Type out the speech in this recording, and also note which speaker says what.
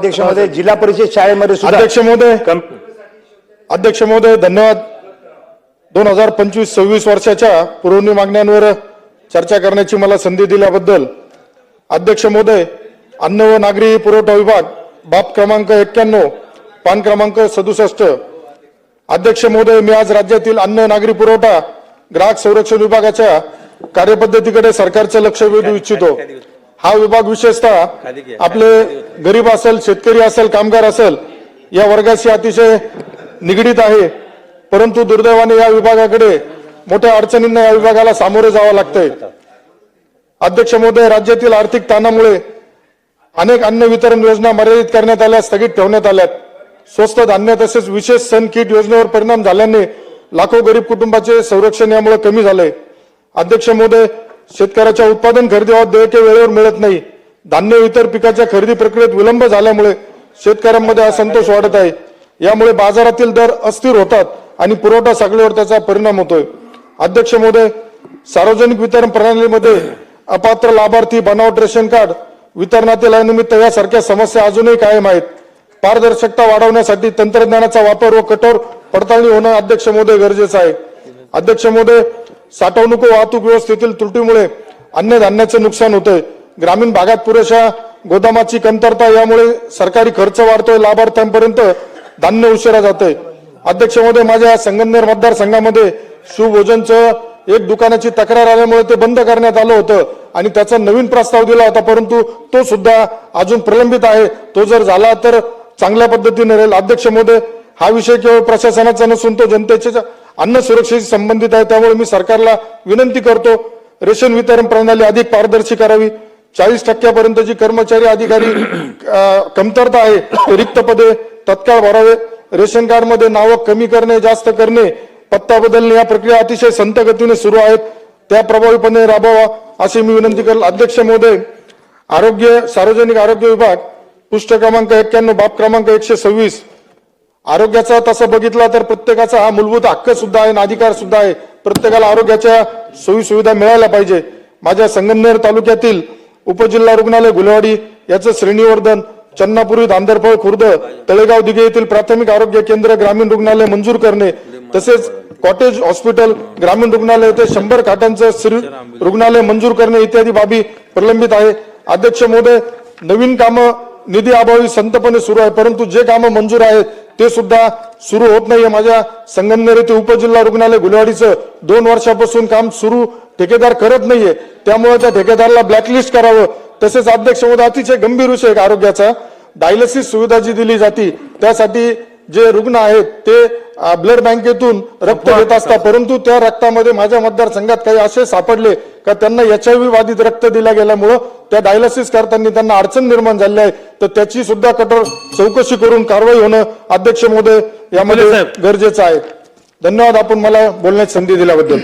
Speaker 1: अध्यक्ष महोदय, जिल्हा परिषद शाळेमध्ये सुद्धा
Speaker 2: अध्यक्ष महोदय धन्यवाद. 2025-26 वर्षाच्या पुरवणी मागण्यांवर चर्चा करण्याची मला संधी दिल्याबद्दल. अध्यक्ष महोदय, अन्न व नागरी पुरवठा विभाग, बाब क्रमांक 91, पान क्रमांक 67. अध्यक्ष महोदय, मी आज राज्यातील अन्न नागरी पुरवठा ग्राहक संरक्षण विभागाच्या कार्यपद्धतीकडे सरकारचं लक्ष वेधू इच्छितो. हा विभाग विशेषतः आपले गरीब असेल, शेतकरी असेल, कामगार असेल या वर्गाशी अतिशय निगडीत आहे. परंतु दुर्दैवाने या विभागाकडे मोठ्या अडचणींना या विभागाला सामोरे जावं लागतंय. अध्यक्ष महोदय, राज्यातील आर्थिक ताणामुळे अनेक अन्न वितरण योजना मर्यादित करण्यात आल्या, स्थगित ठेवण्यात आल्यात. स्वस्त धान्य तसेच विशेष सण किट योजनेवर परिणाम झाल्याने लाखो गरीब कुटुंबाचे संरक्षण यामुळे कमी झाले. अध्यक्ष महोदय, शेतकऱ्याच्या उत्पादन खरेदीबाबत देयके वेळेवर मिळत नाही. धान्य व इतर पिकाच्या खरेदी प्रक्रियेत विलंब झाल्यामुळे शेतकऱ्यांमध्ये असंतोष वाढत आहे. यामुळे बाजारातील दर अस्थिर होतात आणि पुरवठा साखळीवर त्याचा परिणाम होतोय. अध्यक्ष महोदय, सार्वजनिक वितरण प्रणालीमध्ये अपात्र लाभार्थी, बनावट रेशन कार्ड, वितरणातील अनियमितता यासारख्या समस्या अजूनही कायम आहेत. पारदर्शकता वाढवण्यासाठी तंत्रज्ञानाचा वापर व कठोर पडताळणी होणं अध्यक्ष महोदय गरजेचं आहे. अध्यक्ष महोदय, साठवणूक व वाहतूक व्यवस्थेतील त्रुटीमुळे अन्नधान्याचे नुकसान होतंय. ग्रामीण भागात पुरेशा गोदामाची कमतरता यामुळे सरकारी खर्च वाढतोय, लाभार्थ्यांपर्यंत धान्य उशिरा जातंय. अध्यक्ष महोदय, माझ्या संगमनेर मतदारसंघामध्ये शिवभोजनचं एक दुकानाची तक्रार आल्यामुळे ते बंद करण्यात आलं होतं आणि त्याचा नवीन प्रस्ताव दिला होता, परंतु तो सुद्धा अजून प्रलंबित आहे. तो जर झाला तर चांगल्या पद्धतीने राहील. अध्यक्ष महोदय, हा विषय केवळ प्रशासनाचा नसून तो जनतेच्या अन्न सुरक्षेशी संबंधित आहे. त्यामुळे मी सरकारला विनंती करतो, रेशन वितरण प्रणाली अधिक पारदर्शी करावी. 40% कर्मचारी अधिकारी कमतरता आहे, ते रिक्त पदे तत्काळ भरावे. रेशन कार्ड मध्ये नावं कमी करणे, जास्त करणे, पत्ता बदलणे या प्रक्रिया अतिशय संत गतीने सुरू आहेत, त्या प्रभावीपणे राबवा अशी मी विनंती करेल. अध्यक्ष महोदय, सार्वजनिक आरोग्य विभाग, पृष्ठ क्रमांक 91, बाब क्रमांक 126. आरोग्याचा तसं बघितला तर प्रत्येकाचा हा मूलभूत हक्क सुद्धा आहे, अधिकार सुद्धा आहे. प्रत्येकाला आरोग्याच्या सोयी सुविधा मिळायला पाहिजे. माझ्या संगमनेर तालुक्यातील उपजिल्हा रुग्णालय गुलेवाडी याचं श्रेणीवर्धन, चन्नापुरी, धांदरफळ, खुर्द, तळेगाव दिघे येथील प्राथमिक आरोग्य केंद्र, ग्रामीण रुग्णालय मंजूर करणे, तसेच कॉटेज हॉस्पिटल, ग्रामीण रुग्णालय येथे 100 खाटांचं रुग्णालय मंजूर करणे इत्यादी बाबी प्रलंबित आहे. अध्यक्ष महोदय, नवीन कामं निधी अभावी संतपणे सुरू आहे, परंतु जे कामं मंजूर आहेत ते सुद्धा सुरू होत नाहीये. माझ्या संगमनेर येथे उपजिल्हा रुग्णालय गुलेवाडीचं 2 वर्षापासून काम सुरू ठेकेदार करत नाहीये, त्यामुळे त्या ठेकेदाराला ब्लॅकलिस्ट करावं. तसेच अध्यक्ष महोदय, अतिशय गंभीर विषय आरोग्याचा, डायलिसिस सुविधा जी दिली जाते त्यासाठी जे रुग्ण आहेत ते ब्लड बँकेतून रक्त घेत असतात, परंतु त्या रक्तामध्ये माझ्या मतदारसंघात काही असे सापडले का त्यांना HIV बाधित रक्त दिल्या गेल्यामुळं त्या डायलिसिस करताना त्यांना अडचण निर्माण झाली आहे. तर त्याची सुद्धा कठोर चौकशी करून कारवाई होणं अध्यक्ष महोदय यामध्ये गरजेचं आहे. धन्यवाद आपण मला बोलण्याची संधी दिल्याबद्दल.